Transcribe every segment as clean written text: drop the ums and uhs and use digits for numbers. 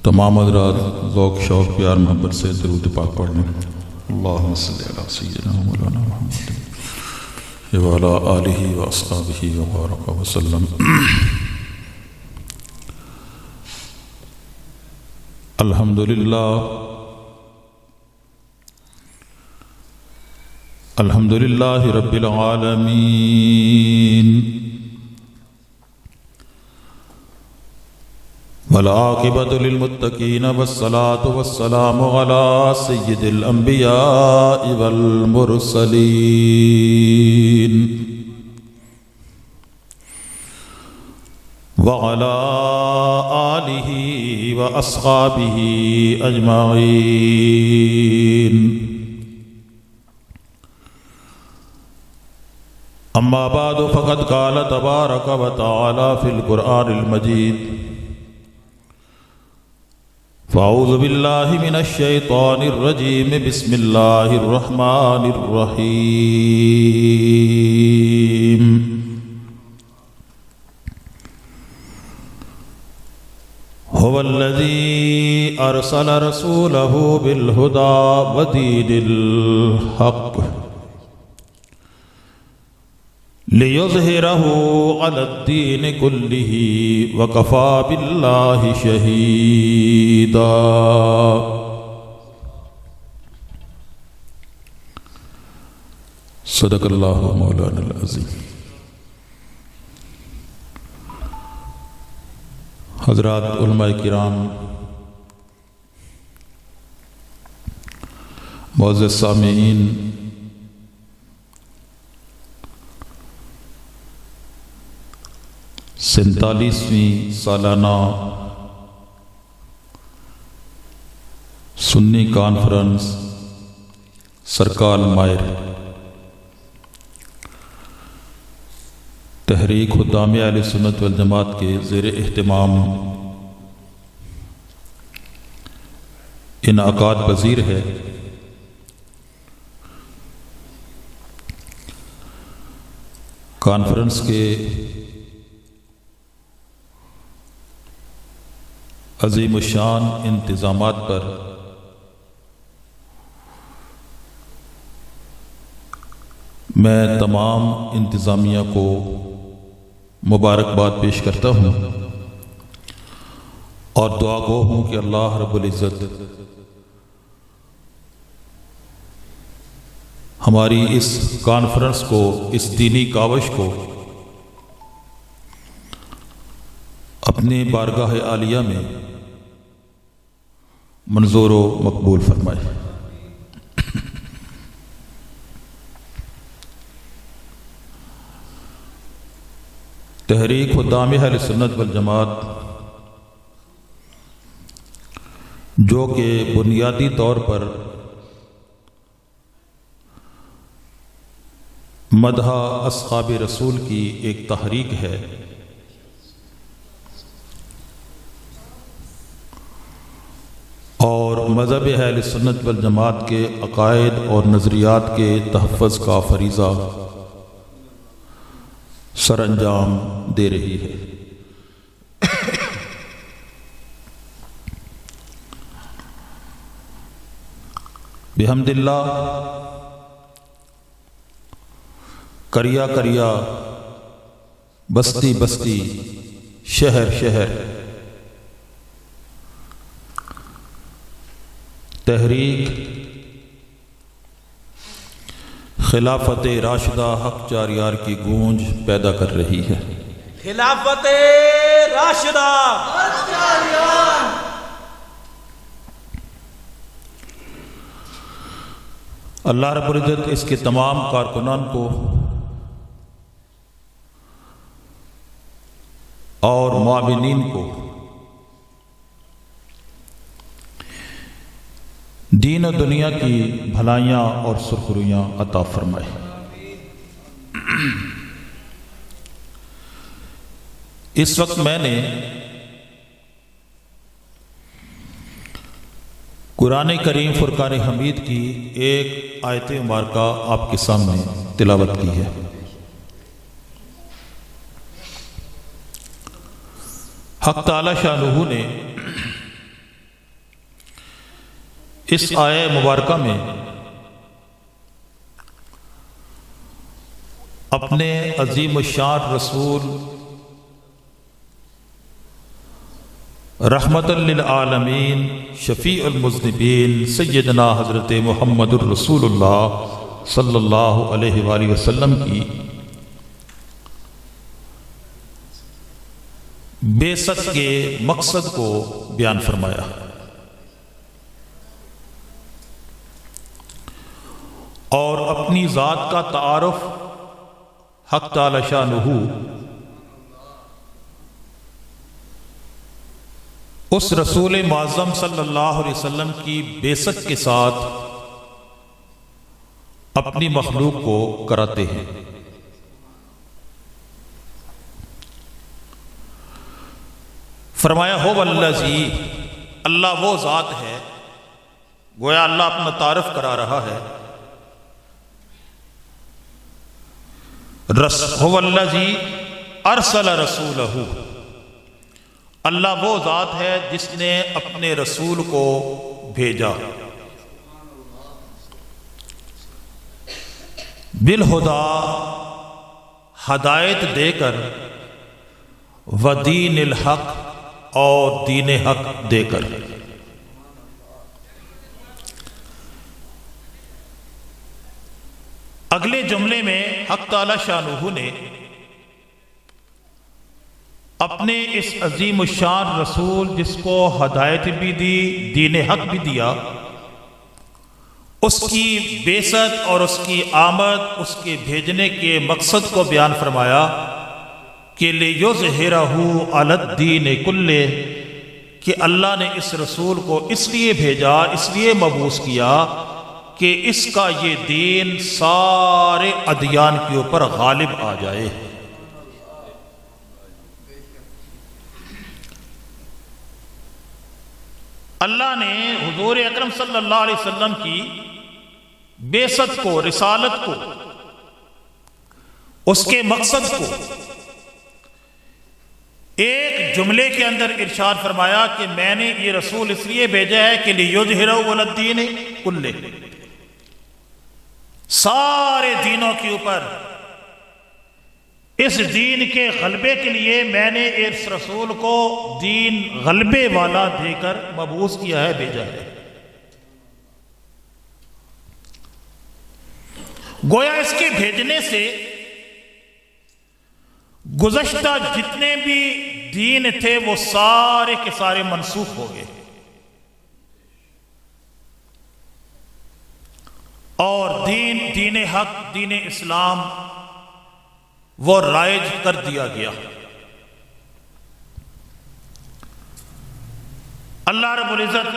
تمام حضرات ذوق شوق پیار محبت سے درود پاک پڑھ لیں۔ اللہم صلی علی سیدنا مولانا محمد وعلی آلہ واصحابہ وبارک وسلم۔ الحمدللہ رب العالمین والعاقبۃ للمتقین والصلاة والسلام علی سید الانبیاء والمرسلین وعلی آلہ واصحابہ اجمعین۔ اما بعد فقد قال تبارک و تعالی فی القرآن المجید فاعوذ باللہ من الشیطان الرجیم بسم اللہ الرحمن الرحیم۔ هو الذی ارسل رسولہ بالہدی ودین الحق لِيُظْهِرَهُ عَلَى الدِّينِ كُلِّهِ وَكَفَى بِاللَّهِ شَهِيدًا۔ صدق اللہ مولانا العظیم۔ حضرات علماء کرام، معزز سامعین، سینتالیسویں سالانہ سنی کانفرنس سرکال مائر تحریک حکام اہل سنت والجماعت کے زیر اہتمام انعقاد پذیر ہے۔ کانفرنس کے عظیم الشان انتظامات پر میں تمام انتظامیہ کو مبارکباد پیش کرتا ہوں اور دعا گو ہوں کہ اللہ رب العزت ہماری اس کانفرنس کو، اس دینی کاوش کو اپنے بارگاہ عالیہ میں منظور و مقبول فرمائے۔ تحریک حکام اہل سنت والجماعت جو کہ بنیادی طور پر مدح اصحاب رسول کی ایک تحریک ہے، اور مذہب اہل سنت والجماعت کے عقائد اور نظریات کے تحفظ کا فریضہ سر انجام دے رہی ہے۔ بحمد اللہ کریا کریا، بستی بستی، شہر شہر تحریک خلافت راشدہ حق چاریار کی گونج پیدا کر رہی ہے۔ خلافت راشدہ حق چاریار۔ اللہ رب العزت اس کے تمام کارکنان کو اور معاونین کو دین و دنیا کی بھلائیاں اور سرخرویاں عطا فرمائے۔ اس وقت میں نے قرآن کریم فرقان حمید کی ایک آیت مبارکہ آپ کے سامنے تلاوت کی ہے۔ حق تعالی شانہ نے اس آیہ مبارکہ میں اپنے عظیم الشان رسول رحمت للعالمین شفیع المذنبین سیدنا حضرت محمد الرسول اللہ صلی اللہ علیہ وآلہ وسلم کی بعثت کے مقصد کو بیان فرمایا۔ اور اپنی ذات کا تعارف حق تعالی شانہ اس رسول معظم صلی اللہ علیہ وسلم کی بعثت کے ساتھ اپنی مخلوق کو کراتے ہیں۔ فرمایا ہو والذی، اللہ وہ ذات ہے، گویا اللہ اپنا تعارف کرا رہا ہے۔ هو الذی ارسل رسولہ، اللہ وہ ذات ہے جس نے اپنے رسول کو بھیجا۔ بالہدا، ہدایت دے کر، ودین الحق، اور دین حق دے کر۔ اگلے جملے میں حق تعالی شانہ نے اپنے اس عظیم الشان رسول جس کو ہدایت بھی دی، دین حق بھی دیا، اس کی بعثت اور اس کی آمد، اس کے بھیجنے کے مقصد کو بیان فرمایا کہ لِيُظْهِرَهُ عَلَى الدِّينِ كُلِّهِ، کہ اللہ نے اس رسول کو اس لیے بھیجا، اس لیے مبعوث کیا کہ اس کا یہ دین سارے ادیان کے اوپر غالب آ جائے۔ اللہ نے حضور اکرم صلی اللہ علیہ وسلم کی بعثت کو، رسالت کو، اس کے مقصد کو ایک جملے کے اندر ارشاد فرمایا کہ میں نے یہ رسول اس لیے بھیجا ہے کہ لِيُظْهِرَهُ عَلَى الدِّينِ كُلِّهِ، سارے دینوں کے اوپر اس دین کے غلبے کے لیے میں نے اس رسول کو دین غلبے والا دے کر مبعوث کیا ہے، بھیجا ہے۔ گویا اس کے بھیجنے سے گزشتہ جتنے بھی دین تھے وہ سارے کے سارے منسوخ ہو گئے، اور دین حق، دین اسلام وہ رائج کر دیا گیا۔ اللہ رب العزت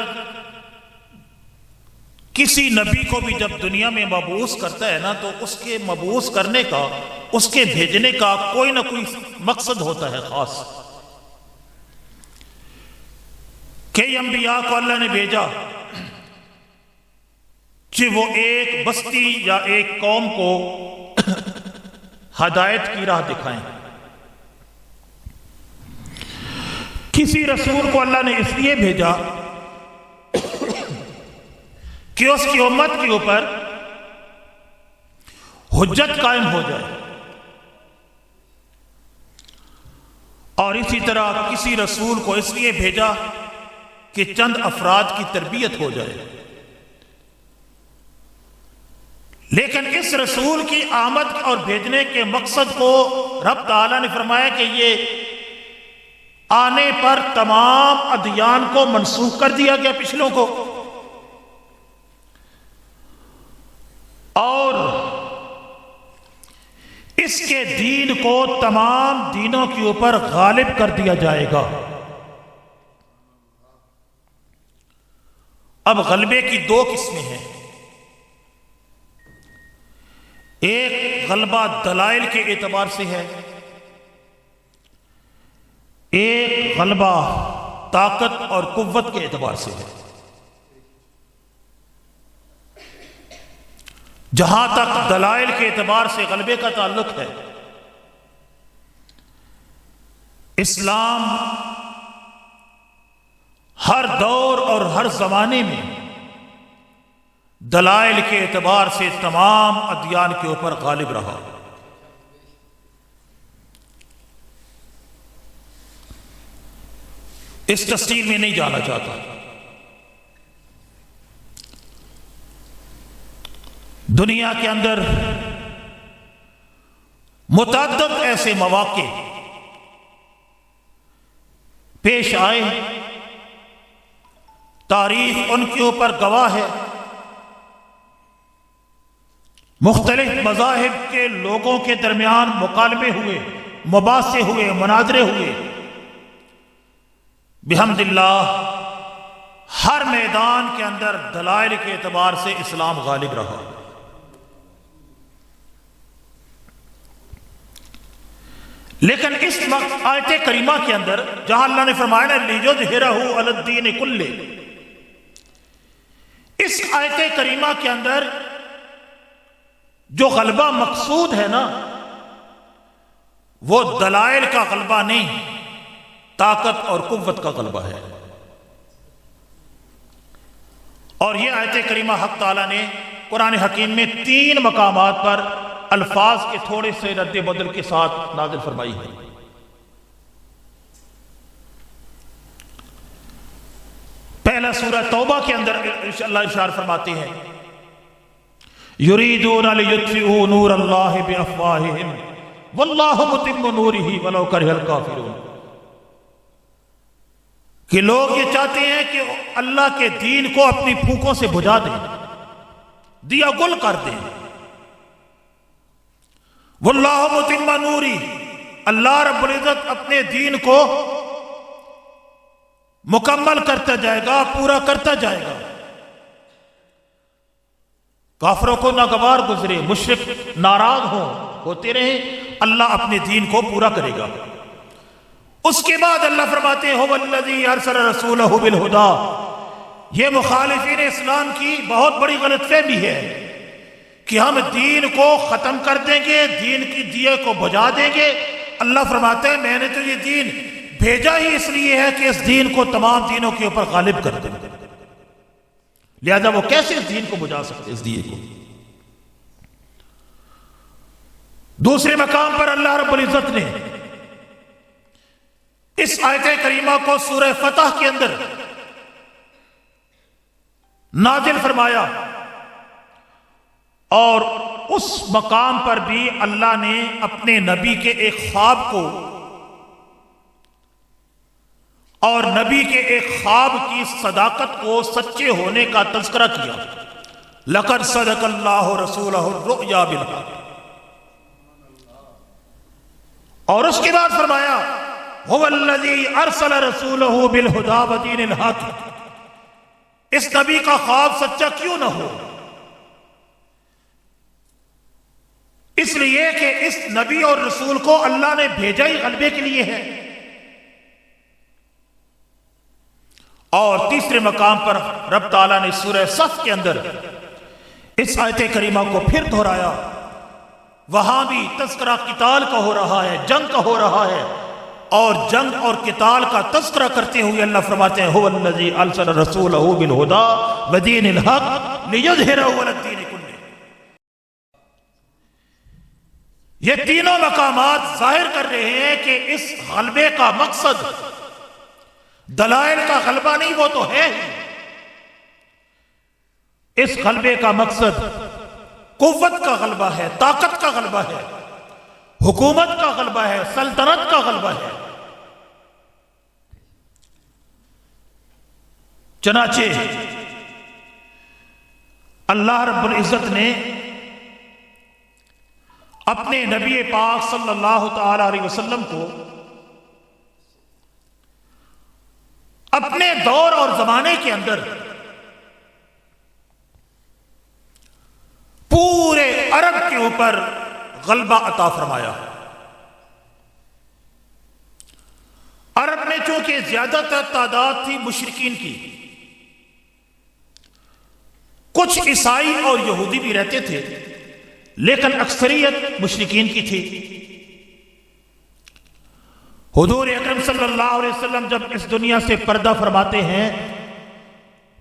کسی نبی کو بھی جب دنیا میں مبعوث کرتا ہے نا، تو اس کے مبعوث کرنے کا، اس کے بھیجنے کا کوئی نہ کوئی مقصد ہوتا ہے خاص۔ کئی انبیاء کو اللہ نے بھیجا کہ وہ ایک بستی یا ایک قوم کو ہدایت کی راہ دکھائیں۔ کسی رسول کو اللہ نے اس لیے بھیجا کہ اس کی امت کے اوپر حجت قائم ہو جائے، اور اسی طرح کسی رسول کو اس لیے بھیجا کہ چند افراد کی تربیت ہو جائے۔ لیکن اس رسول کی آمد اور بھیجنے کے مقصد کو رب تعالیٰ نے فرمایا کہ یہ آنے پر تمام ادیان کو منسوخ کر دیا گیا، پچھلوں کو، اور اس کے دین کو تمام دینوں کے اوپر غالب کر دیا جائے گا۔ اب غلبے کی دو قسمیں ہیں، ایک غلبہ دلائل کے اعتبار سے ہے، ایک غلبہ طاقت اور قوت کے اعتبار سے ہے۔ جہاں تک دلائل کے اعتبار سے غلبے کا تعلق ہے، اسلام ہر دور اور ہر زمانے میں دلائل کے اعتبار سے تمام ادیان کے اوپر غالب رہا۔ اس تفصیل میں نہیں جانا چاہتا۔ دنیا کے اندر متعدد ایسے مواقع پیش آئے، تاریخ ان کے اوپر گواہ ہے، مختلف مذاہب کے لوگوں کے درمیان مکالمے ہوئے، مباحثے ہوئے، مناظرے ہوئے، بحمد اللہ ہر میدان کے اندر دلائل کے اعتبار سے اسلام غالب رہا۔ لیکن اس وقت آیت کریمہ کے اندر جہاں اللہ نے فرمایا لِيُظْهِرَهُ عَلَى الدِّينِ كُلِّهِ، اس آیت کریمہ کے اندر جو غلبہ مقصود ہے نا، وہ دلائل کا غلبہ نہیں، طاقت اور قوت کا غلبہ ہے۔ اور یہ آیت کریمہ حق تعالیٰ نے قرآن حکیم میں 3 مقامات پر الفاظ کے تھوڑے سے رد بدل کے ساتھ نازل فرمائی ہے۔ پہلا سورہ توبہ کے اندر اللہ ارشاد فرماتے ہیں یریدون لیطفئوا نور اللہ بافواہہم واللہ متم نورہ ولو کرہ الکافرون، کہ لوگ یہ چاہتے ہیں کہ اللہ کے دین کو اپنی پھونکوں سے بجھا دیں، دیا گل کر دیں۔ واللہ متم نورہ، اللہ رب العزت اپنے دین کو مکمل کرتا جائے گا، پورا کرتا جائے گا۔ کافروں کو ناگوار گزرے، مشرک ناراض ہوتے رہے، اللہ اپنے دین کو پورا کرے گا۔ اس کے بعد اللہ فرماتے ہیں هو الذی ارسل رسولہ بالہدی، یہ مخالفین اسلام کی بہت بڑی غلط فہمی ہے کہ ہم دین کو ختم کر دیں گے، دین کی دیے کو بجھا دیں گے۔ اللہ فرماتے ہیں میں نے تو یہ دین بھیجا ہی اس لیے ہے کہ اس دین کو تمام دینوں کے اوپر غالب کر دیں، لہذا وہ کیسے اس دین کو بجھا سکتے، اس دیے کو۔ دوسرے مقام پر اللہ رب العزت نے اس آیت کریمہ کو سورہ فتح کے اندر نازل فرمایا، اور اس مقام پر بھی اللہ نے اپنے نبی کے ایک خواب کو اور نبی کے ایک خواب کی صداقت کو، سچے ہونے کا تذکرہ کیا۔ لَقَدْ صَدَقَ اللَّهُ رَسُولَهُ الرُّؤْيَا بِالْحَقِّ، اور اس کے بعد فرمایا هُوَ الَّذِي أَرْسَلَ رَسُولَهُ بِالْهُدَى وَدِينِ الْحَقِّ، اس نبی کا خواب سچا کیوں نہ ہو؟ اس لیے کہ اس نبی اور رسول کو اللہ نے بھیجا ہی غلبے کے لیے ہے۔ اور تیسرے مقام پر رب تعالیٰ نے سورہ صف کے اندر اس آیت کریمہ کو پھر دہرایا، وہاں بھی تذکرہ قتال کا ہو رہا ہے، جنگ کا ہو رہا ہے، اور جنگ اور قتال کا تذکرہ کرتے ہوئے اللہ فرماتے ہیں هو الذی ارسل رسولہ بالہدی ودین الحق لیظہرہ علی الدین کلہ۔ یہ تینوں مقامات ظاہر کر رہے ہیں کہ اس غلبے کا مقصد دلائل کا غلبہ نہیں، وہ تو ہے ہی، اس غلبے کا مقصد قوت کا غلبہ ہے، طاقت کا غلبہ ہے، حکومت کا غلبہ ہے، سلطنت کا غلبہ ہے۔ چنانچہ اللہ رب العزت نے اپنے نبی پاک صلی اللہ تعالی علیہ وسلم کو اپنے دور اور زمانے کے اندر پورے عرب کے اوپر غلبہ عطا فرمایا۔ عرب میں چونکہ زیادہ تر تعداد تھی مشرکین کی، کچھ عیسائی اور یہودی بھی رہتے تھے، لیکن اکثریت مشرکین کی تھی۔ حضور اکرم صلی اللہ علیہ وسلم جب اس دنیا سے پردہ فرماتے ہیں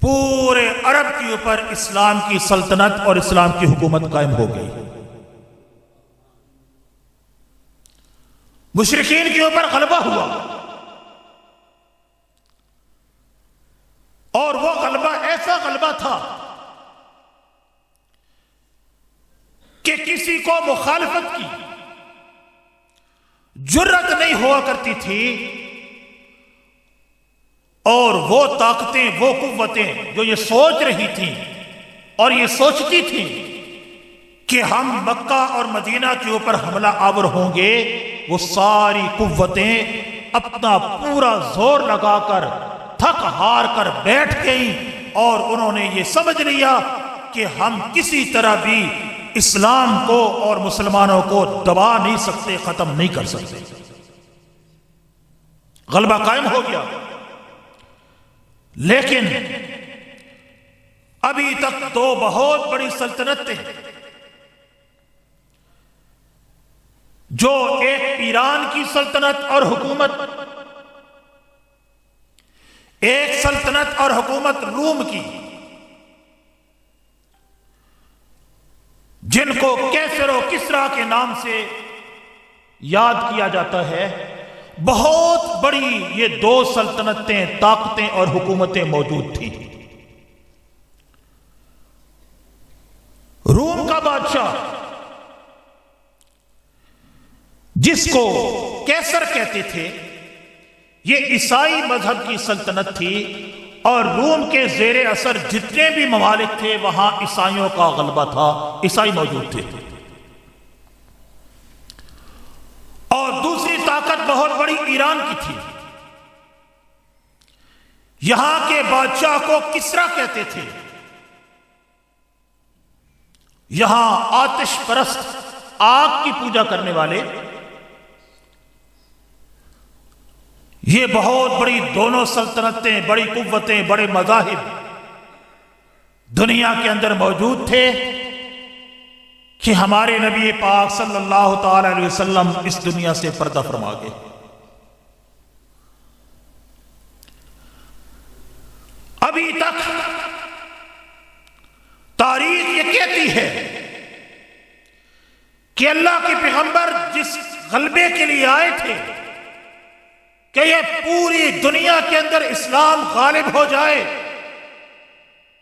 پورے عرب کے اوپر اسلام کی سلطنت اور اسلام کی حکومت قائم ہو گئی. مشرکین کے اوپر غلبہ ہوا اور وہ غلبہ ایسا غلبہ تھا کہ کسی کو مخالفت کی جرت نہیں ہوا کرتی تھی. اور وہ طاقتیں، وہ قوتیں جو یہ سوچ رہی تھیں اور یہ سوچتی تھیں کہ ہم مکہ اور مدینہ کے اوپر حملہ آور ہوں گے، وہ ساری قوتیں اپنا پورا زور لگا کر تھک ہار کر بیٹھ گئیں اور انہوں نے یہ سمجھ لیا کہ ہم کسی طرح بھی اسلام کو اور مسلمانوں کو دبا نہیں سکتے، ختم نہیں کر سکتے. غلبہ قائم ہو گیا. لیکن ابھی تک دو بہت بڑی سلطنتیں جو ایک ایران کی سلطنت اور حکومت، ایک سلطنت اور حکومت روم کی، جن کو کیسر و کسرا کے نام سے یاد کیا جاتا ہے، بہت بڑی یہ دو سلطنتیں، طاقتیں اور حکومتیں موجود تھیں. روم کا بادشاہ جس کو کیسر کہتے تھے، یہ عیسائی مذہب کی سلطنت تھی اور روم کے زیر اثر جتنے بھی ممالک تھے وہاں عیسائیوں کا غلبہ تھا، عیسائی موجود تھے. اور دوسری طاقت بہت بڑی ایران کی تھی. یہاں کے بادشاہ کو کسرا کہتے تھے. یہاں آتش پرست، آگ کی پوجا کرنے والے، یہ بہت بڑی دونوں سلطنتیں، بڑی قوتیں، بڑے مذاہب دنیا کے اندر موجود تھے کہ ہمارے نبی پاک صلی اللہ تعالی علیہ وسلم اس دنیا سے پردہ فرما گئے. ابھی تک تاریخ یہ کہتی ہے کہ اللہ کے پیغمبر جس غلبے کے لیے آئے تھے کہ یہ پوری دنیا کے اندر اسلام غالب ہو جائے،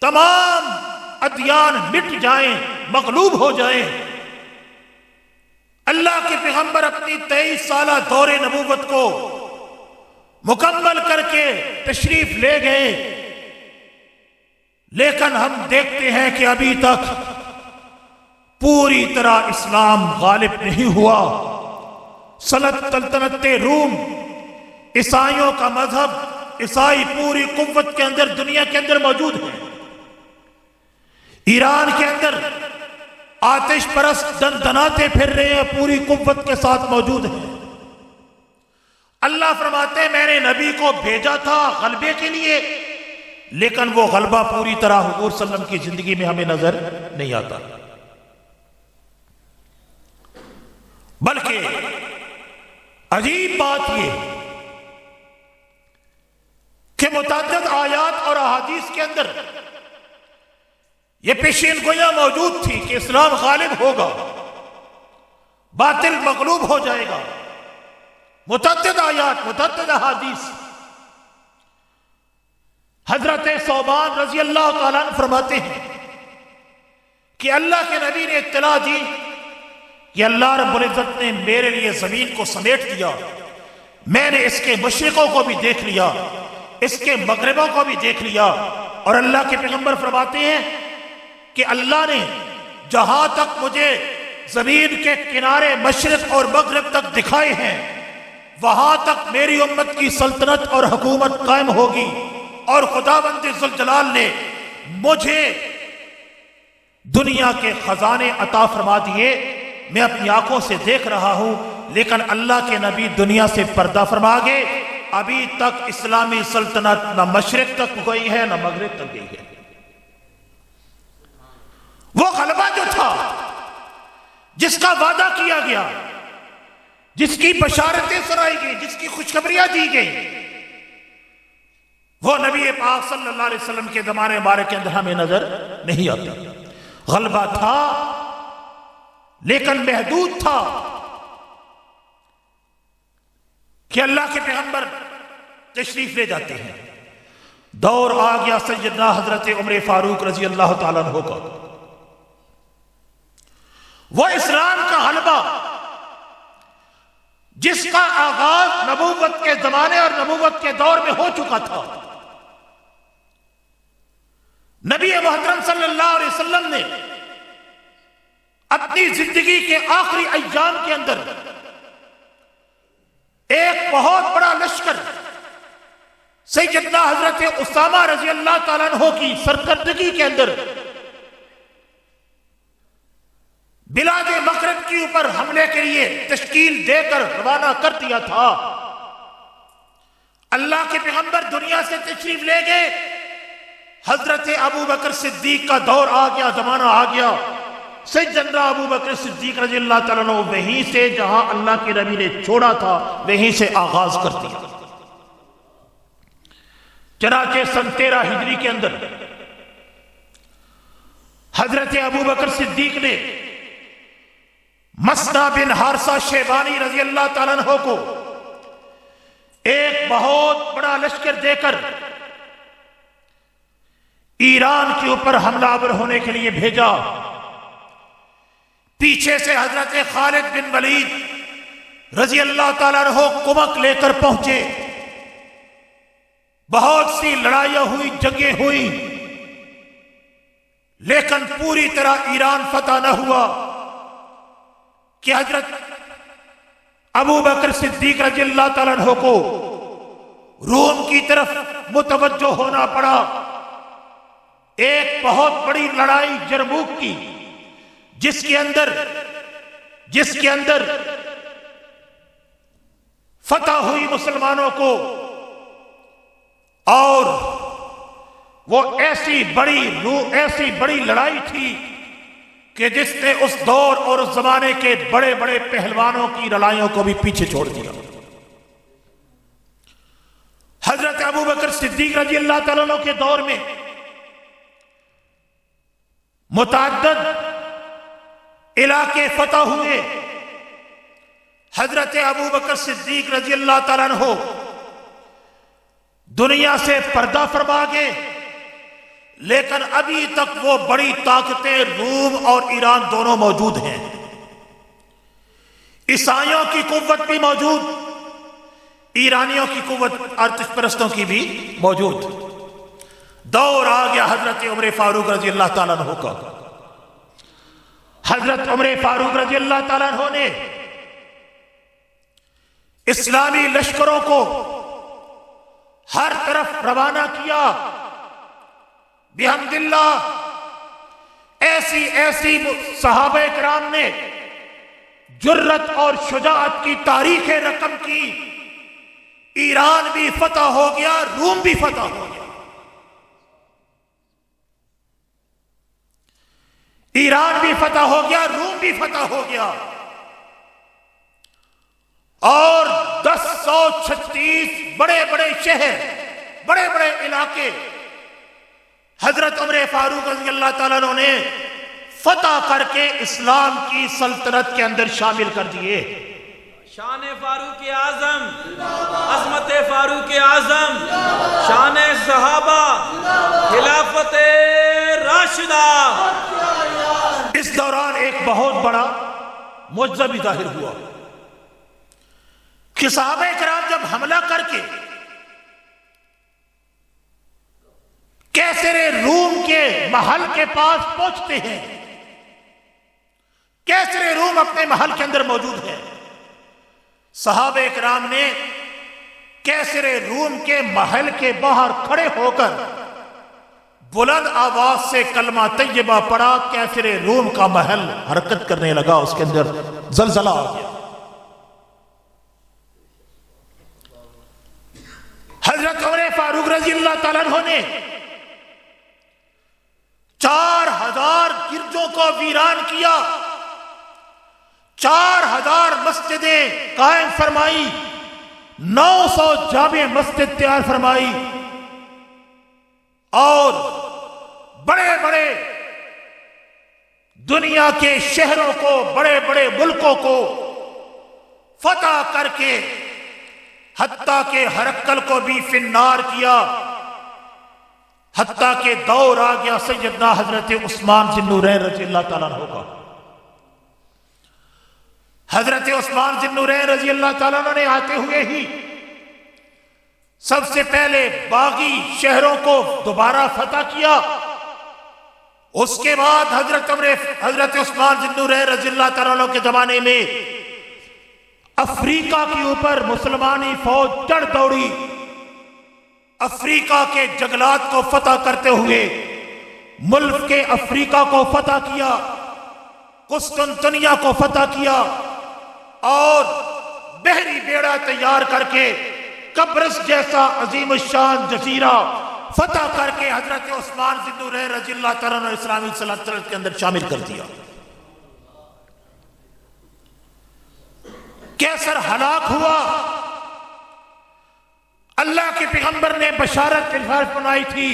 تمام ادیان مٹ جائیں، مغلوب ہو جائیں، اللہ کے پیغمبر اپنی 23 سالہ دور نبوت کو مکمل کر کے تشریف لے گئے. لیکن ہم دیکھتے ہیں کہ ابھی تک پوری طرح اسلام غالب نہیں ہوا. سلطنت روم، عیسائیوں کا مذہب، عیسائی پوری قوت کے اندر دنیا کے اندر موجود ہے. ایران کے اندر آتش پرست دندناتے پھر رہے ہیں، پوری قوت کے ساتھ موجود ہیں. اللہ فرماتے ہیں میں نے نبی کو بھیجا تھا غلبے کے لیے، لیکن وہ غلبہ پوری طرح حضور صلی اللہ علیہ وسلم کی زندگی میں ہمیں نظر نہیں آتا. بلکہ عجیب بات یہ کہ متعدد آیات اور احادیث کے اندر یہ پیشین گویاں موجود تھی کہ اسلام غالب ہوگا، باطل مغلوب ہو جائے گا. متعدد آیات، متعدد احادیث. حضرت ثوبان رضی اللہ تعالیٰ عنہ فرماتے ہیں کہ اللہ کے نبی نے اطلاع دی کہ اللہ رب العزت نے میرے لیے زمین کو سمیٹ دیا، میں نے اس کے مشرقوں کو بھی دیکھ لیا، اس کے مغربوں کو بھی دیکھ لیا. اور اللہ کے پیغمبر فرماتے ہیں کہ اللہ نے جہاں تک مجھے زمین کے کنارے مشرق اور مغرب تک دکھائے ہیں وہاں تک میری امت کی سلطنت اور حکومت قائم ہوگی. اور خداوند ذوالجلال نے مجھے دنیا کے خزانے عطا فرما دیے، میں اپنی آنکھوں سے دیکھ رہا ہوں. لیکن اللہ کے نبی دنیا سے پردہ فرما گئے. ابھی تک اسلامی سلطنت نہ مشرق تک گئی ہے نہ مغرب تک گئی ہے. وہ غلبہ جو تھا، جس کا وعدہ کیا گیا، جس کی بشارتیں سنائی گئی، جس کی خوشخبریاں دی گئی، وہ نبی پاک صلی اللہ علیہ وسلم کے زمانے مبارک کے اندر ہمیں نظر نہیں آتا. غلبہ تھا لیکن محدود تھا کہ اللہ کے پیغمبر تشریف لے جاتے ہیں. دور آ گیا سیدنا حضرت عمر فاروق رضی اللہ تعالیٰ عنہ کا. وہ اسلام کا غلبہ جس کا آغاز نبوت کے زمانے اور نبوت کے دور میں ہو چکا تھا. نبی محترم صلی اللہ علیہ وسلم نے اپنی زندگی کے آخری ایام کے اندر ایک بہت بڑا لشکر سیدنا حضرت اسامہ رضی اللہ تعالیٰ عنہ کی سرکردگی کے اندر بلاد مغرب کے اوپر حملے کے لیے تشکیل دے کر روانہ کر دیا تھا. اللہ کے پیغمبر دنیا سے تشریف لے گئے. حضرت ابو بکر صدیق کا دور آ گیا، زمانہ آ گیا. سیدنا ابو بکر صدیق رضی اللہ تعالیٰ عنہ وہیں سے جہاں اللہ کے نبی نے چھوڑا تھا وہیں سے آغاز کر دیا. چنانچہ سن 13 ہجری کے اندر حضرت ابو بکر صدیق نے مسنا بن حارثہ شیبانی رضی اللہ تعالیٰ عنہ کو ایک بہت بڑا لشکر دے کر ایران کے اوپر حملہ آور ہونے کے لیے بھیجا. پیچھے سے حضرت خالد بن ولید رضی اللہ تعالیٰ عنہ کمک لے کر پہنچے. بہت سی لڑائیاں ہوئی، جنگیں ہوئی، لیکن پوری طرح ایران فتح نہ ہوا کہ حضرت ابو بکر صدیق رضی اللہ تعالیٰ عنہ کو روم کی طرف متوجہ ہونا پڑا. ایک بہت بڑی لڑائی یرموک کی جس کے اندر فتح ہوئی مسلمانوں کو، اور وہ ایسی بڑی لڑائی تھی کہ جس نے اس دور اور اس زمانے کے بڑے بڑے پہلوانوں کی لڑائیوں کو بھی پیچھے چھوڑ دیا. حضرت ابو بکر صدیق رضی اللہ تعالیٰ عنہ کے دور میں متعدد علاقے فتح ہوئے. حضرت ابو بکر صدیق رضی اللہ تعالیٰ عنہ دنیا سے پردہ فرما گئے، لیکن ابھی تک وہ بڑی طاقتیں روم اور ایران دونوں موجود ہیں. عیسائیوں کی قوت بھی موجود، ایرانیوں کی قوت آتش پرستوں کی بھی موجود. دور آ گیا حضرت عمر فاروق رضی اللہ تعالیٰ عنہ کا. حضرت عمر فاروق رضی اللہ تعالیٰ عنہ نے اسلامی لشکروں کو ہر طرف روانہ کیا. بحمد اللہ ایسی صحابہ کرام نے جرت اور شجاعت کی تاریخ رقم کی. ایران بھی فتح ہو گیا، روم بھی فتح ہو گیا. ایران بھی فتح ہو گیا، روم بھی فتح ہو گیا. اور 1036 بڑے بڑے شہر، بڑے بڑے علاقے حضرت عمر فاروق رضی اللہ تعالیٰ عنہ نے فتح کر کے اسلام کی سلطنت کے اندر شامل کر دیے. شان فاروق اعظم، عظمت فاروق اعظم، شان صحابہ، خلافت راشدہ. اس دوران ایک بہت بڑا معجزہ بھی ظاہر ہوا کہ صحابہ کرام جب حملہ کر کے کیسر روم کے محل کے پاس پہنچتے ہیں، کیسر روم اپنے محل کے اندر موجود ہے. صحابہ کرام نے کیسر روم کے محل کے باہر کھڑے ہو کر بلند آواز سے کلمہ طیبہ پڑھا. کیسر روم کا محل حرکت کرنے لگا، اس کے اندر زلزلہ آ گیا. حضرت عمر فاروق رضی اللہ تعالیٰ عنہ نے 4000 گرجوں کو ویران کیا، 4000 مسجدیں قائم فرمائی، 900 جامع مسجد تیار فرمائی. اور بڑے بڑے دنیا کے شہروں کو، بڑے بڑے ملکوں کو فتح کر کے حتیٰ کہ ہرقل کو بھی فی النار کیا، حتیٰ کہ دور آ گیا سیدنا حضرت عثمان ذی النورین رضی اللہ تعالیٰ عنہ کا۔ حضرت عثمان ذی النورین رضی اللہ تعالیٰ عنہ نے آتے ہوئے ہی سب سے پہلے باغی شہروں کو دوبارہ فتح کیا۔ اس کے بعد حضرت عثمان ذی النورین رضی اللہ تعالیٰ عنہ کے زمانے میں افریقہ کے اوپر مسلمانی فوج چڑھ دوڑی، افریقہ کے جنگلات کو فتح کرتے ہوئے ملک کے افریقہ کو فتح کیا، قسطنطنیہ کو فتح کیا، اور بحری بیڑا تیار کر کے قبرص جیسا عظیم الشان جزیرہ فتح کر کے حضرت عثمان ذی النورین رضی اللہ تعالیٰ عنہ اسلامی سلطنت کے اندر شامل کر دیا۔ کیسر ہلاک ہوا، اللہ کے پیغمبر نے بشارت فرمائی تھی،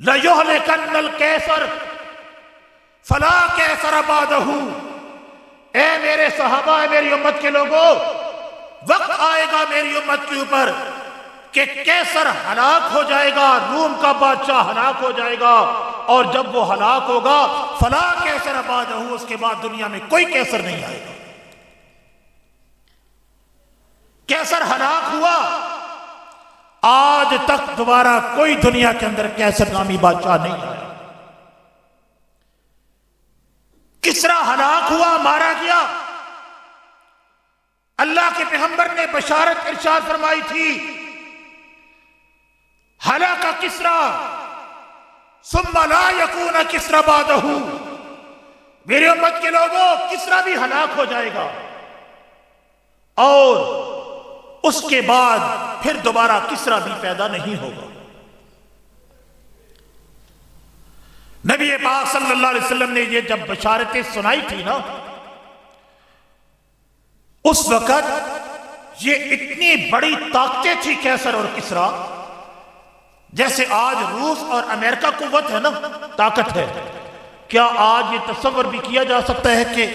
لَيُهْلِكَنَّ الْكَيْسَرَ فَلَا كَيْسَرَ بَعْدَهُ۔ اے میرے صحابہ، اے میری امت کے لوگوں، وقت آئے گا میری امت کے اوپر کہ کیسر ہلاک ہو جائے گا، روم کا بادشاہ ہلاک ہو جائے گا، اور جب وہ ہلاک ہوگا فلا کیسر بعدہ، اس کے بعد دنیا میں کوئی کیسر نہیں آئے گا۔ کیسر ہلاک ہوا، آج تک دوبارہ کوئی دنیا کے اندر کیسر نامی بادشاہ نہیں آیا۔ کسرا ہلاک ہوا، مارا گیا۔ اللہ کے پیغمبر نے بشارت ارشاد فرمائی تھی، ہلاک کسرا ثم لا یکون کسرا بعدہ۔ میری امت کے لوگوں، کسرا بھی ہلاک ہو جائے گا، اور اس کے بعد پھر دوبارہ کسرا بھی پیدا نہیں ہوگا۔ نبی پاک صلی اللہ علیہ وسلم نے یہ جب بشارتیں سنائی تھی نا، اس وقت یہ اتنی بڑی طاقتیں تھی کیسر اور کسرا، جیسے آج روس اور امریکہ قوت ہے نا، طاقت ہے۔ کیا آج یہ تصور بھی کیا جا سکتا ہے کہ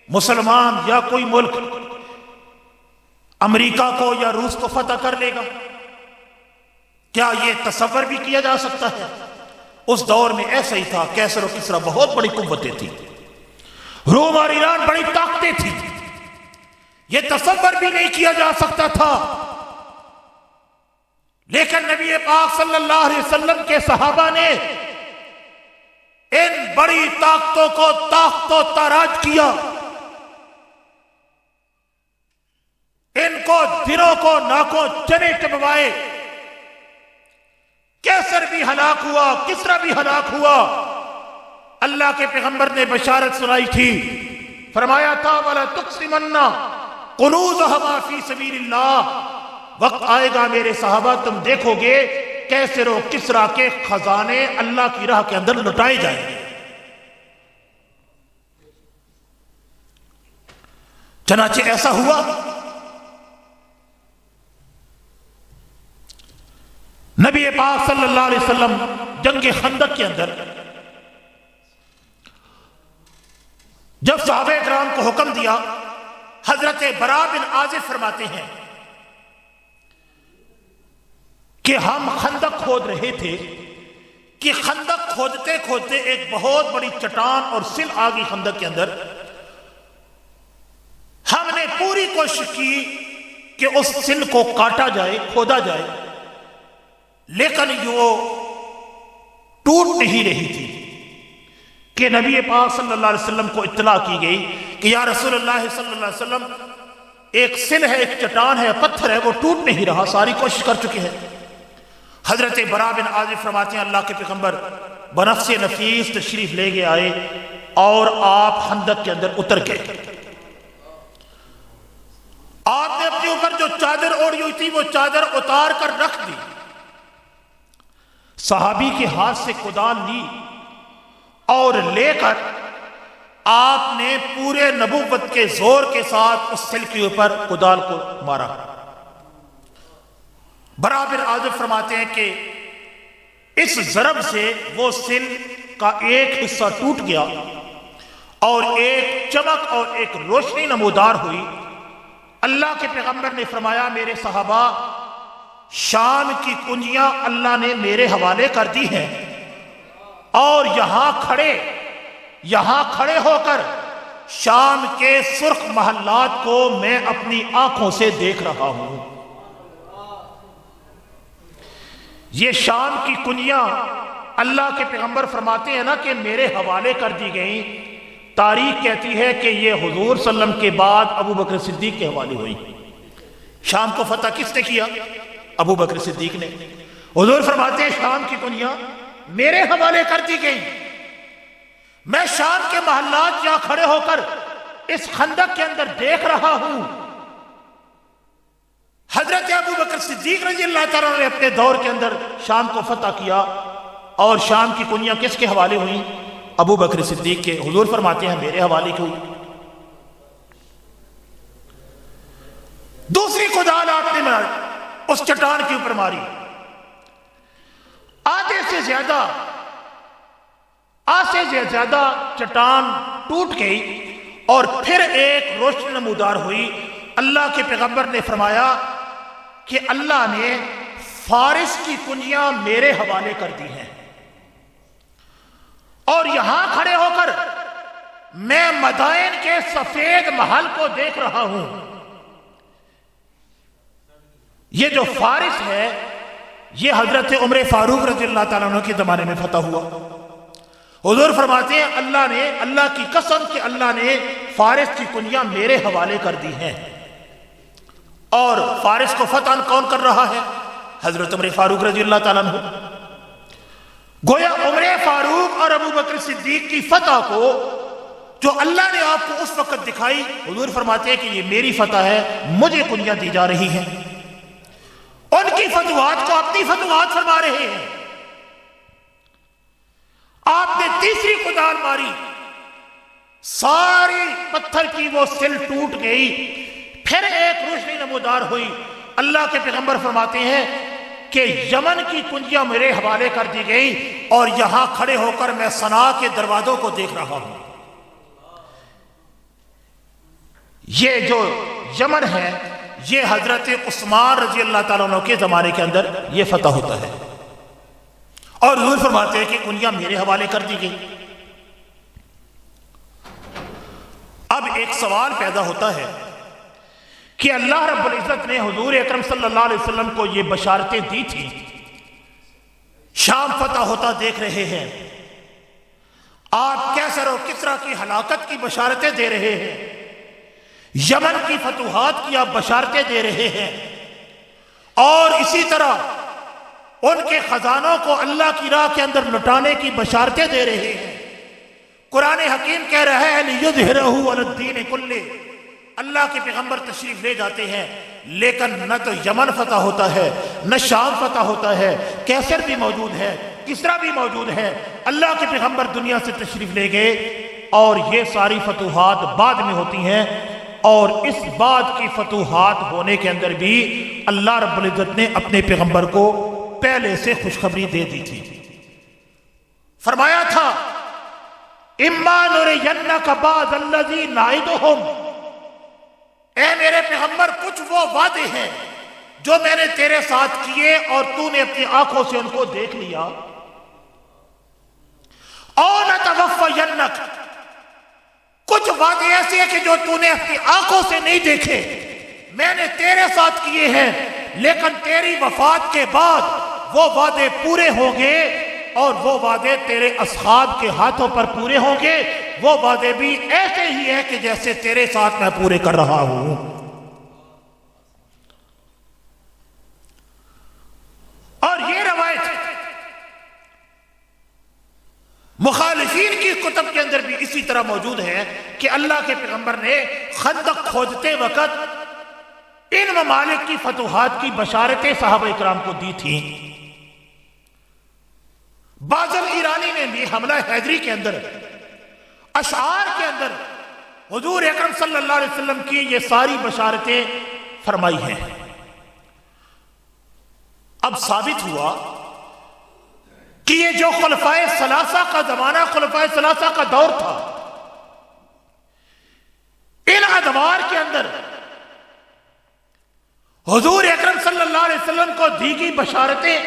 مسلمان یا کوئی ملک امریکہ کو یا روس کو فتح کر لے گا؟ کیا یہ تصور بھی کیا جا سکتا ہے؟ اس دور میں ایسا ہی تھا، کیسر و کسرا بہت بڑی قوتیں تھیں، روم اور ایران بڑی طاقتیں تھیں، یہ تصور بھی نہیں کیا جا سکتا تھا۔ لیکن نبی پاک صلی اللہ علیہ وسلم کے صحابہ نے ان بڑی طاقتوں کو طاقت و تاراج کیا، ان کو دلوں کو ناکوں چنے چبوائے۔ کیسر بھی ہلاک ہوا، کسرا بھی ہلاک ہوا۔ اللہ کے پیغمبر نے بشارت سنائی تھی، فرمایا تھا وَلَا تُقْسِمَنَّ قُنُوزَهُمَا فِي سَبِيلِ اللَّهِ۔ وقت آئے گا میرے صحابہ، تم دیکھو گے کیسر و کسرا کے خزانے اللہ کی راہ کے اندر لٹائے جائیں گے۔ چنانچہ ایسا ہوا۔ نبی پاک صلی اللہ علیہ وسلم جنگ خندق کے اندر جب صحابہ کرام کو حکم دیا، حضرت براء بن عازب فرماتے ہیں کہ ہم خندق کھود رہے تھے کہ خندق کھودتے کھودتے ایک بہت بڑی چٹان اور سل آ گئی خندق کے اندر۔ ہم نے پوری کوشش کی کہ اس سل کو کاٹا جائے، کھودا جائے، لیکن وہ ٹوٹ نہیں رہی تھی کہ نبی پاک صلی اللہ علیہ وسلم کو اطلاع کی گئی کہ یا رسول اللہ صلی اللہ علیہ وسلم، ایک سل ہے، ایک چٹان ہے، پتھر ہے، وہ ٹوٹ نہیں رہا، ساری کوشش کر چکے ہیں۔ حضرت براء بن عازب فرماتے ہیں اللہ کے پیغمبر بنفس نفیس تشریف لے کے آئے اور آپ خندق کے اندر اتر گئے۔ آپ نے اپنے اوپر جو چادر اوڑھی ہوئی تھی وہ چادر اتار کر رکھ دی، صحابی کے ہاتھ سے کدال لی اور لے کر آپ نے پورے نبوت کے زور کے ساتھ اس سل کے اوپر کدال کو مارا۔ برا بن عازب فرماتے ہیں کہ اس ضرب سے وہ سل کا ایک حصہ ٹوٹ گیا اور ایک چمک اور ایک روشنی نمودار ہوئی۔ اللہ کے پیغمبر نے فرمایا میرے صحابہ، شام کی کنجیاں اللہ نے میرے حوالے کر دی ہیں، اور یہاں کھڑے ہو کر شام کے سرخ محلات کو میں اپنی آنکھوں سے دیکھ رہا ہوں۔ یہ شام کی کنیاں اللہ کے پیغمبر فرماتے ہیں نا کہ میرے حوالے کر دی گئیں، تاریخ کہتی ہے کہ یہ حضور صلی اللہ علیہ وسلم کے بعد ابو بکر صدیق کے حوالے ہوئی۔ شام کو فتح کس نے کیا؟ ابو بکر صدیق نے۔ حضور فرماتے ہیں شام کی کنیاں میرے حوالے کر دی گئیں، میں شام کے محلات یہاں کھڑے ہو کر اس خندق کے اندر دیکھ رہا ہوں۔ حضرت ابو بکر صدیق رضی اللہ تعالیٰ نے اپنے دور کے اندر شام کو فتح کیا، اور شام کی کنیاں کس کے حوالے ہوئیں؟ ابو بکر صدیق کے۔ حضور فرماتے ہیں میرے حوالے کی ہوئی۔ دوسری کدال آپ نے اس چٹان کے اوپر ماری، آدھے سے زیادہ چٹان ٹوٹ گئی، اور پھر ایک روشنی نمودار ہوئی۔ اللہ کے پیغمبر نے فرمایا کہ اللہ نے فارس کی کنجیاں میرے حوالے کر دی ہیں، اور یہاں کھڑے ہو کر میں مدائن کے سفید محل کو دیکھ رہا ہوں۔ یہ جو فارس ہے یہ حضرت عمر فاروق رضی اللہ تعالیٰ عنہ کے زمانے میں فتح ہوا۔ حضور فرماتے ہیں اللہ کی قسم کہ اللہ نے فارس کی کنجیاں میرے حوالے کر دی ہیں۔ اور فارس کو فتح کون کر رہا ہے؟ حضرت عمر فاروق رضی اللہ تعالیٰ عنہ۔ گویا عمر فاروق اور ابو بکر صدیق کی فتح کو جو اللہ نے آپ کو اس وقت دکھائی، حضور فرماتے ہیں کہ یہ میری فتح ہے، مجھے کنجیاں دی جا رہی ہیں۔ ان کی فتوحات کو اپنی فتوحات فرما رہے ہیں۔ آپ نے تیسری کدال ماری، ساری پتھر کی وہ سل ٹوٹ گئی، پھر ایک روشنی نمودار ہوئی۔ اللہ کے پیغمبر فرماتے ہیں کہ یمن کی کنجیاں میرے حوالے کر دی گئی، اور یہاں کھڑے ہو کر میں صنعاء کے دروازوں کو دیکھ رہا ہوں۔ یہ جو یمن ہے یہ حضرت عثمان رضی اللہ تعالیٰ عنہ کے زمانے کے اندر یہ فتح ہوتا ہے، اور حضور فرماتے ہیں کہ کنجیاں میرے حوالے کر دی گئی۔ اب ایک سوال پیدا ہوتا ہے کہ اللہ رب العزت نے حضور اکرم صلی اللہ علیہ وسلم کو یہ بشارتیں دی تھی، شام فتح ہوتا دیکھ رہے ہیں، آپ کیسر و کسریٰ کی ہلاکت کی بشارتیں دے رہے ہیں، یمن کی فتوحات کی آپ بشارتیں دے رہے ہیں، اور اسی طرح ان کے خزانوں کو اللہ کی راہ کے اندر لٹانے کی بشارتیں دے رہے ہیں۔ قرآن حکیم کہہ رہا ہے لِيُظْهِرَهُ عَلَى الدِّينِ كُلِّهِ۔ اللہ کے پیغمبر تشریف لے جاتے ہیں، لیکن نہ تو یمن فتح ہوتا ہے، نہ شام فتح ہوتا ہے، کیسر بھی موجود ہے، کسریٰ بھی موجود ہے۔ اللہ کے پیغمبر دنیا سے تشریف لے گئے، اور یہ ساری فتوحات بعد میں ہوتی ہیں، اور اس بعد کی فتوحات ہونے کے اندر بھی اللہ رب العزت نے اپنے پیغمبر کو پہلے سے خوشخبری دے دی تھی۔ فرمایا تھا اِمَّا نُرِيَنَّكَ بَعْضَ الَّذِي نَعِدُهُمْ، اے میرے پیغمبر کچھ وہ وعدے ہیں جو میں نے تیرے ساتھ کیے اور تو نے اپنی آنکھوں سے ان کو دیکھ لیا، اور نَتَوَفَّيَنَّكَ، کچھ وعدے ایسے ہیں کہ جو تو نے اپنی آنکھوں سے نہیں دیکھے، میں نے تیرے ساتھ کیے ہیں، لیکن تیری وفات کے بعد وہ وعدے پورے ہوں گے، اور وہ وعدے تیرے اصحاب کے ہاتھوں پر پورے ہوں گے۔ وہ وعدے بھی ایسے ہی ہیں کہ جیسے تیرے ساتھ میں پورے کر رہا ہوں۔ اور یہ روایت مخالفین کی کتب کے اندر بھی اسی طرح موجود ہے کہ اللہ کے پیغمبر نے خندق کھودتے وقت ان ممالک کی فتوحات کی بشارتیں صحابہ اکرام کو دی تھیں۔ بازل ایرانی نے بھی حملہ حیدری کے اندر، اشعار کے اندر حضور اکرم صلی اللہ علیہ وسلم کی یہ ساری بشارتیں فرمائی ہیں۔ اب ثابت ہوا کہ یہ جو خلفائے ثلاثہ کا زمانہ، خلفائے ثلاثہ کا دور تھا، ان ادوار کے اندر حضور اکرم صلی اللہ علیہ وسلم کو دی گئی بشارتیں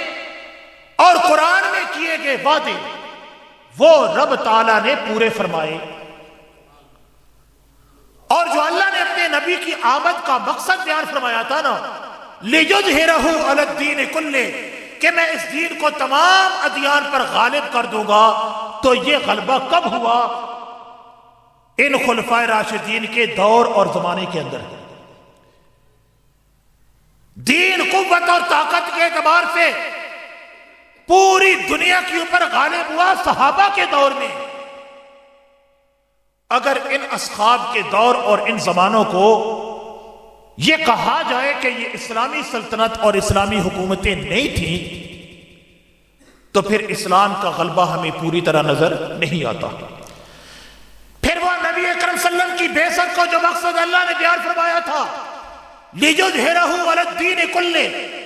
اور قرآن میں کیے گئے وعدے وہ رب تعالیٰ نے پورے فرمائے، اور جو اللہ نے اپنے نبی کی آمد کا مقصد بیان فرمایا تھا نا، لِيُظْهِرَهُ عَلَى الدِّينِ كُلِّهِ، کہ میں اس دین کو تمام ادیان پر غالب کر دوں گا، تو یہ غلبہ کب ہوا؟ ان خلفائے راشدین کے دور اور زمانے کے اندر دین قوت اور طاقت کے اعتبار سے پوری دنیا کے اوپر غالب ہوا صحابہ کے دور میں۔ اگر ان اصحاب کے دور اور ان زمانوں کو یہ کہا جائے کہ یہ اسلامی سلطنت اور اسلامی حکومتیں نہیں تھیں، تو پھر اسلام کا غلبہ ہمیں پوری طرح نظر نہیں آتا۔ پھر وہ نبی اکرم صلی اللہ علیہ وسلم کی بعثت کو جو مقصد اللہ نے بیان فرمایا تھا، لِيُظْهِرَهُ عَلَى الدِّينِ كُلِّهِ،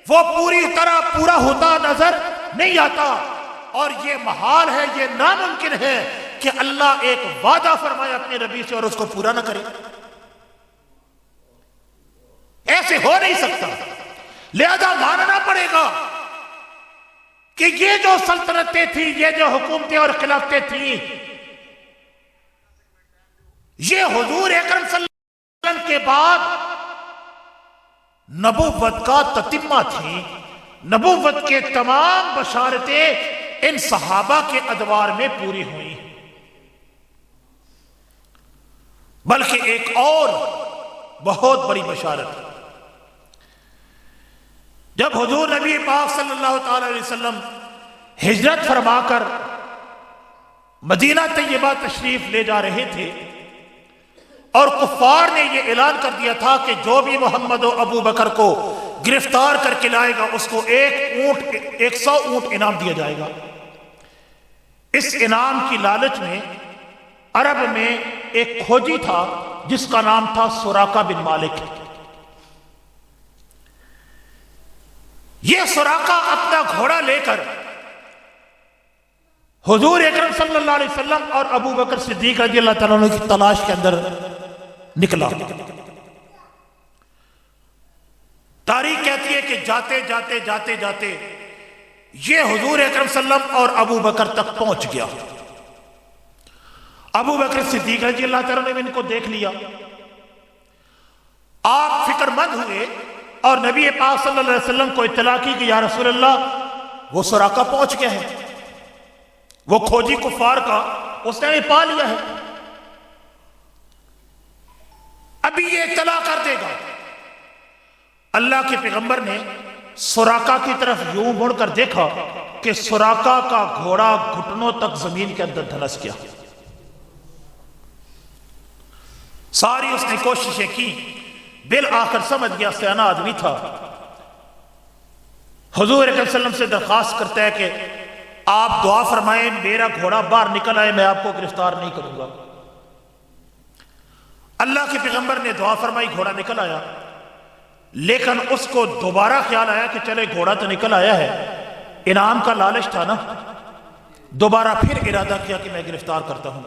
وہ پوری طرح پورا ہوتا نظر نہیں آتا، اور یہ محال ہے، یہ ناممکن ہے کہ اللہ ایک وعدہ فرمائے اپنے نبی سے اور اس کو پورا نہ کرے، ایسے ہو نہیں سکتا۔ لہذا ماننا پڑے گا کہ یہ جو سلطنتیں تھیں، یہ جو حکومتیں اور خلافتیں تھیں، یہ حضور اکرم صلی اللہ علیہ وسلم کے بعد نبوت کا تتمہ تھی۔ نبوت کے تمام بشارتیں ان صحابہ کے ادوار میں پوری ہوئی، بلکہ ایک اور بہت بڑی بشارت، جب حضور نبی پاک صلی اللہ تعالی علیہ وسلم ہجرت فرما کر مدینہ طیبہ تشریف لے جا رہے تھے، اور کفار نے یہ اعلان کر دیا تھا کہ جو بھی محمد و ابو بکر کو گرفتار کر کے لائے گا اس کو 100 اونٹ انعام دیا جائے گا۔ اس انعام کی لالچ میں عرب میں ایک کھوجی تھا جس کا نام تھا سراقہ بن مالک۔ یہ سراقہ اپنا گھوڑا لے کر حضور اکرم صلی اللہ علیہ وسلم اور ابو بکر صدیق رضی اللہ تعالیٰ عنہ کی تلاش کے اندر نکلا۔ تاریخ کہتی ہے کہ جاتے جاتے جاتے جاتے یہ حضور اکرم صلی اللہ علیہ وسلم اور ابو بکر تک پہنچ گیا۔ ابو بکر صدیق رضی اللہ تعالیٰ نے ان کو دیکھ لیا، آپ فکر مند ہوئے اور نبی پاک صلی اللہ علیہ وسلم کو اطلاع کی کہ یا رسول اللہ وہ سراقہ پہنچ گیا ہے، وہ کھوجی کفار کا اس نے پا لیا ہے، ابھی یہ اطلاع کر دے گا۔ اللہ کے پیغمبر نے سراقہ کی طرف یوں مڑ کر دیکھا کہ سراقہ کا گھوڑا گھٹنوں تک زمین کے اندر دھنس گیا۔ ساری اس نے کوششیں کی، بالآخر سمجھ گیا سیانا آدمی تھا، حضور اکرم صلی اللہ علیہ وسلم سے درخواست کرتا ہے کہ آپ دعا فرمائیں میرا گھوڑا باہر نکل آئے، میں آپ کو گرفتار نہیں کروں گا۔ اللہ کے پیغمبر نے دعا فرمائی، گھوڑا نکل آیا، لیکن اس کو دوبارہ خیال آیا کہ چلے گھوڑا تو نکل آیا ہے، انعام کا لالچ تھا نا، دوبارہ پھر ارادہ کیا کہ میں گرفتار کرتا ہوں۔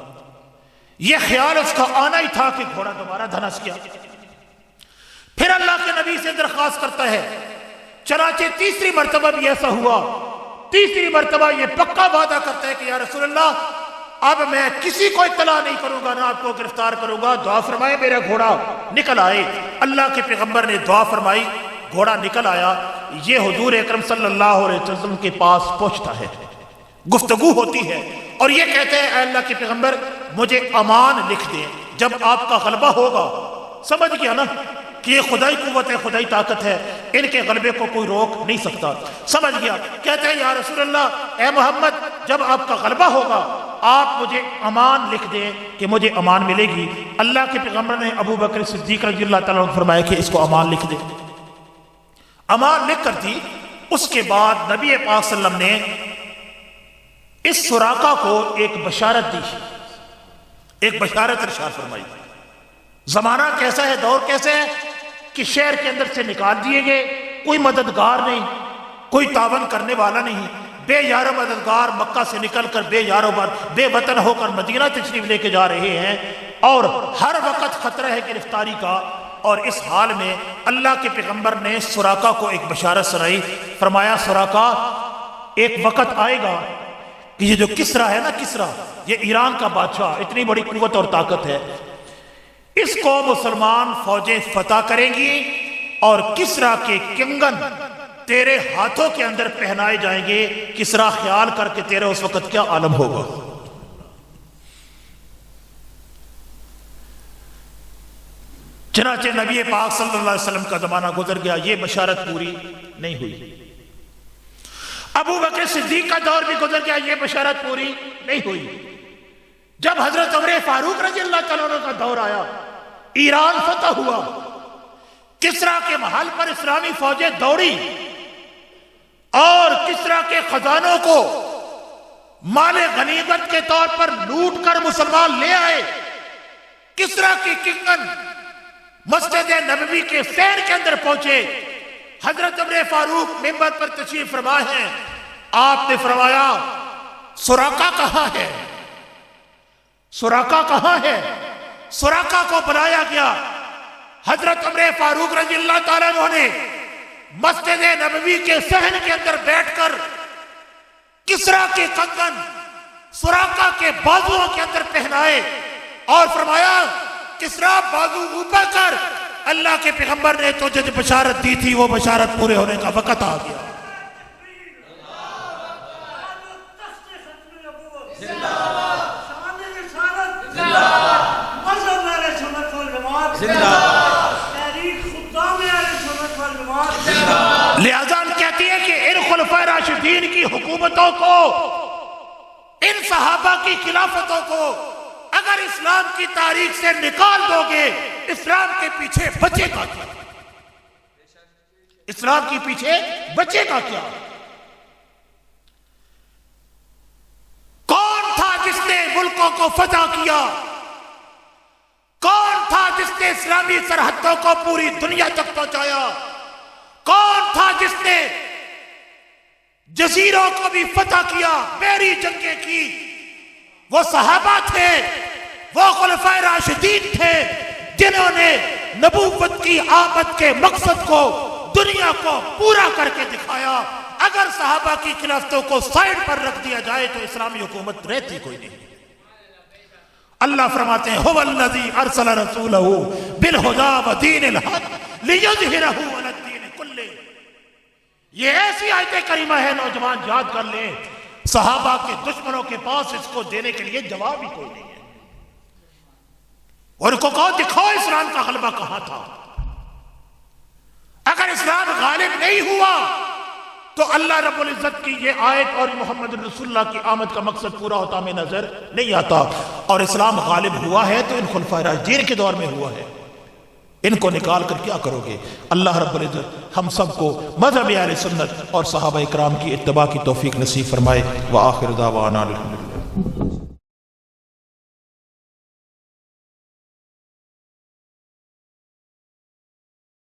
یہ خیال اس کا آنا ہی تھا کہ گھوڑا دوبارہ دھنس گیا۔ پھر اللہ کے نبی سے درخواست کرتا ہے، چنانچہ تیسری مرتبہ بھی ایسا ہوا، تیسری مرتبہ یہ پکا وعدہ کرتا ہے کہ یا رسول اللہ اب میں کسی کو اطلاع نہیں کروں گا، نہ آپ کو گرفتار کروں گا، دعا فرمائے میرا گھوڑا نکل آئے۔ اللہ کے پیغمبر نے دعا فرمائی، گھوڑا نکل آیا۔ یہ حضور اکرم صلی اللہ علیہ وسلم کے پاس پہنچتا ہے، گفتگو ہوتی ہے اور یہ کہتے ہیں اے اللہ کے پیغمبر مجھے امان لکھ دیں، جب آپ کا غلبہ ہوگا۔ سمجھ گیا نا کہ یہ خدائی قوت ہے، خدائی طاقت ہے، ان کے غلبے کو کوئی روک نہیں سکتا۔ سمجھ گیا، کہتے ہیں یا رسول اللہ اے محمد جب آپ کا غلبہ ہوگا آپ مجھے امان لکھ دیں کہ مجھے امان ملے گی۔ اللہ کے پیغمبر نے ابو بکر صدیق رضی اللہ تعالیٰ عنہ فرمایا کہ اس کو امان لکھ دیں۔ امان لکھ کر دی۔ اس کے بعد نبی پاک صلی اللہ علیہ وسلم نے اس سراقہ کو ایک بشارت دی، ایک بشارت ارشاد فرمائی۔ زمانہ کیسا ہے، دور کیسے ہے کہ شہر کے اندر سے نکال دیے گئے، کوئی مددگار نہیں، کوئی تعاون کرنے والا نہیں، بے یار و مددگار مکہ سے نکل کر بے وطن ہو کر مدینہ تشریف لے کے جا رہے ہیں، اور ہر وقت خطرہ ہے گرفتاری کا۔ اور اس حال میں اللہ کے پیغمبر نے سراقہ کو ایک بشارت سنائی، فرمایا سراقہ ایک وقت آئے گا کہ یہ جو کسرا ہے نا، کسرا یہ ایران کا بادشاہ، اتنی بڑی قوت اور طاقت ہے، اس کو مسلمان فوجیں فتح کریں گی اور کسرا کے کنگن تیرے ہاتھوں کے اندر پہنائے جائیں گے۔ کسرا خیال کر کے تیرے اس وقت کیا عالم ہوگا۔ چنانچہ نبی پاک صلی اللہ علیہ وسلم کا زمانہ گزر گیا، یہ بشارت پوری نہیں ہوئی۔ ابو بکر صدیق کا دور بھی گزر گیا، یہ بشارت پوری نہیں ہوئی۔ جب حضرت عمر فاروق رضی اللہ تعالیٰ عنہ کا دور آیا، ایران فتح ہوا، کسرا کے محل پر اسلامی فوجیں دوڑی اور کسرا کے خزانوں کو مال غنیمت کے طور پر لوٹ کر مسلمان لے آئے۔ کسرا کے کنگن مسجد نبوی کے سین کے اندر پہنچے، حضرت عمر فاروق منبر پر تشریف فرما ہیں، آپ نے فرمایا سراقہ کہاں ہے؟ سراقہ کہاں ہے؟ سراقہ کو بلایا گیا۔ حضرت عمر فاروق رضی اللہ تعالیٰ عنہ نے مسجد نبوی کے صحن کے اندر بیٹھ کر کسرا کے کنگن سراقہ کے بازوؤں کے اندر پہنائے اور فرمایا کسرا بازو اوپر کر، اللہ کے پیغمبر نے تجھے جو بشارت دی تھی وہ بشارت پورے ہونے کا وقت آ گیا۔ لہذا کہتی ہے کہ ان خلفاء راشدین کی حکومتوں کو، ان صحابہ کی خلافتوں کو اگر اسلام کی تاریخ سے نکال دو گے، اسلام کے پیچھے بچے گا کیا؟ اسلام کے پیچھے بچے گا کیا؟ کون تھا جس نے ملکوں کو فتح کیا؟ کون تھا جس نے اسلامی سرحدوں کو پوری دنیا تک پہنچایا؟ کون تھا جس نے جزیروں کو بھی فتح کیا، میری جنگیں کی؟ وہ صحابہ تھے، وہ خلفائے راشدین تھے جنہوں نے نبوت کی آمد کے مقصد کو دنیا کو پورا کر کے دکھایا۔ اگر صحابہ کی خلافتوں کو سائڈ پر رکھ دیا جائے تو اسلامی حکومت رہتی کوئی نہیں۔ اللہ فرماتے ہیں هو الذی ارسل رسولہ بالہدی ودین الحق لیظہرہ علی الدین کلہ۔ یہ ایسی آیت کریمہ ہے، نوجوان یاد کر لیں، صحابہ کے دشمنوں کے پاس اس کو دینے کے لیے جواب ہی کوئی نہیں ہے، اور ان کو کہو دکھاؤ اسلام کا غلبہ کہاں تھا۔ اگر اسلام غالب نہیں ہوا تو اللہ رب العزت کی یہ آیت اور محمد رسول اللہ کی آمد کا مقصد پورا ہوتا ہمیں نظر نہیں آتا۔ اور اسلام غالب ہوا ہے تو ان خلفائے راشدین کے دور میں ہوا ہے، ان کو نکال کر کیا کرو گے؟ اللہ رب العزت ہم سب کو مذہب اہل سنت اور صحابہ اکرام کی اتباع کی توفیق نصیب فرمائے۔ وآخر دعوانا الحمدللہ۔